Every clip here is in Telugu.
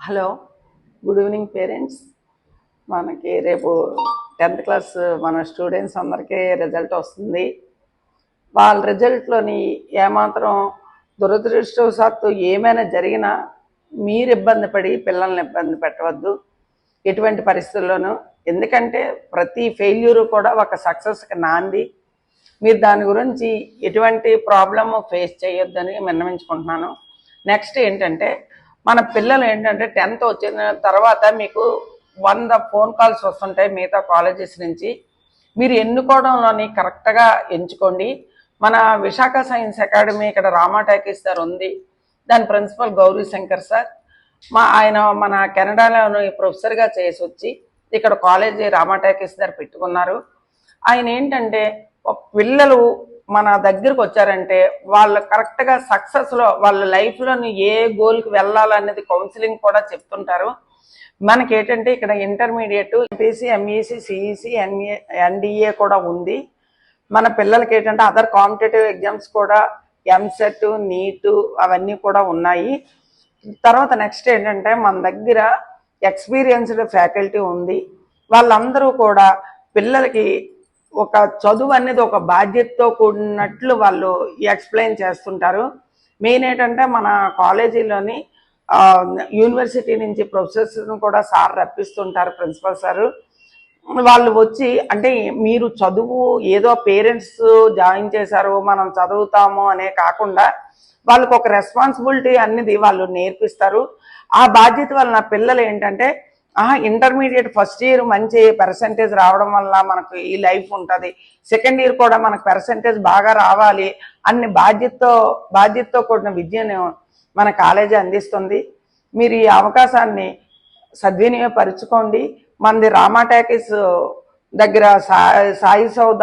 Hello, good evening parents. మనకి రేపు 10th క్లాస్ మన స్టూడెంట్స్ అందరికీ రిజల్ట్ వస్తుంది. వాళ్ళ రిజల్ట్లోని ఏమాత్రం దురదృష్టవశాత్తు ఏమైనా జరిగినా మీరు ఇబ్బంది పడి పిల్లల్ని ఇబ్బంది పెట్టవద్దు ఎటువంటి పరిస్థితుల్లోనూ. ఎందుకంటే ప్రతి ఫెయిల్యూరు కూడా ఒక సక్సెస్కి నాంది. మీరు దాని గురించి ఎటువంటి ప్రాబ్లము ఫేస్ చేయొద్దని విన్నవించుకుంటున్నాను. నెక్స్ట్ ఏంటంటే, మన పిల్లలు ఏంటంటే 10th వచ్చిన తర్వాత మీకు 100 ఫోన్ కాల్స్ వస్తుంటాయి మిగతా కాలేజెస్ నుంచి. మీరు ఎన్నుకోవడంలోని కరెక్ట్గా ఎంచుకోండి. మన విశాఖ సైన్స్ అకాడమీ ఇక్కడ రామాటాకీస్ సార్ ఉంది, దాని ప్రిన్సిపల్ గౌరీ శంకర్ సార్. ఆయన మన కెనడాలోని ప్రొఫెసర్గా చేసి వచ్చి ఇక్కడ కాలేజీ రామాటాకీస్ దగ్గర పెట్టుకున్నారు. ఆయన ఏంటంటే పిల్లలు మన దగ్గరకు వచ్చారంటే వాళ్ళు కరెక్ట్గా సక్సెస్లో వాళ్ళ లైఫ్లోని ఏ గోల్కి వెళ్ళాలనేది కౌన్సిలింగ్ కూడా చెప్తుంటారు. మనకి ఏంటంటే ఇక్కడ intermediate, MPC, MEC, CEC, NDA కూడా ఉంది. మన పిల్లలకి ఏంటంటే అదర్ కాంపిటేటివ్ ఎగ్జామ్స్ కూడా ఎంసెట్, నీటు అవన్నీ కూడా ఉన్నాయి. తర్వాత నెక్స్ట్ ఏంటంటే మన దగ్గర ఎక్స్పీరియన్స్డ్ ఫ్యాకల్టీ ఉంది. వాళ్ళందరూ కూడా పిల్లలకి ఒక చదువు అనేది ఒక బాధ్యతతో కూడినట్లు వాళ్ళు ఎక్స్ప్లెయిన్ చేస్తుంటారు. మెయిన్ ఏంటంటే మన కాలేజీలోని యూనివర్సిటీ నుంచి ప్రొఫెసర్స్ను కూడా సార్ రప్పిస్తుంటారు, ప్రిన్సిపల్ సారు. వాళ్ళు వచ్చి అంటే మీరు చదువు ఏదో పేరెంట్స్ జాయిన్ చేశారు మనం చదువుతాము అనే కాకుండా వాళ్ళకు ఒక రెస్పాన్సిబిలిటీ అనేది వాళ్ళు నేర్పిస్తారు. ఆ బాధ్యత వల్ల నా పిల్లలు ఏంటంటే ఇంటర్మీడియట్ ఫస్ట్ ఇయర్ మంచి పర్సంటేజ్ రావడం వల్ల మనకు ఈ లైఫ్ ఉంటుంది, సెకండ్ ఇయర్ కూడా మనకు పర్సంటేజ్ బాగా రావాలి అన్ని బాధ్యతతో కూడిన విద్యను మన కాలేజీ అందిస్తుంది. మీరు ఈ అవకాశాన్ని సద్వినియోగపరుచుకోండి. మనది రామాటాకీస్ దగ్గర సాయి సౌద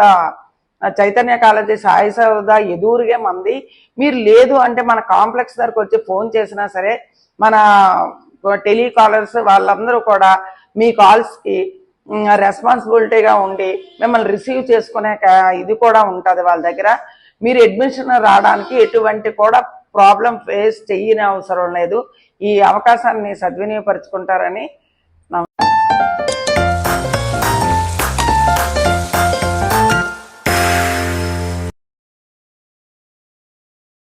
చైతన్య కాలేజీ సాయి సౌద ఎదురుగా మంది. మీరు లేదు అంటే మన కాంప్లెక్స్ దగ్గరకు వచ్చి ఫోన్ చేసినా సరే మన టెలికాలర్స్ వాళ్ళందరూ కూడా మీ కాల్స్కి రెస్పాన్సిబిలిటీగా ఉండి మిమ్మల్ని రిసీవ్ చేసుకునే ఇది కూడా ఉంటుంది వాళ్ళ దగ్గర. మీరు అడ్మిషన్ రావడానికి ఎటువంటి కూడా ప్రాబ్లం ఫేస్ చేయని అవసరం లేదు. ఈ అవకాశాన్ని సద్వినియోగపరుచుకుంటారని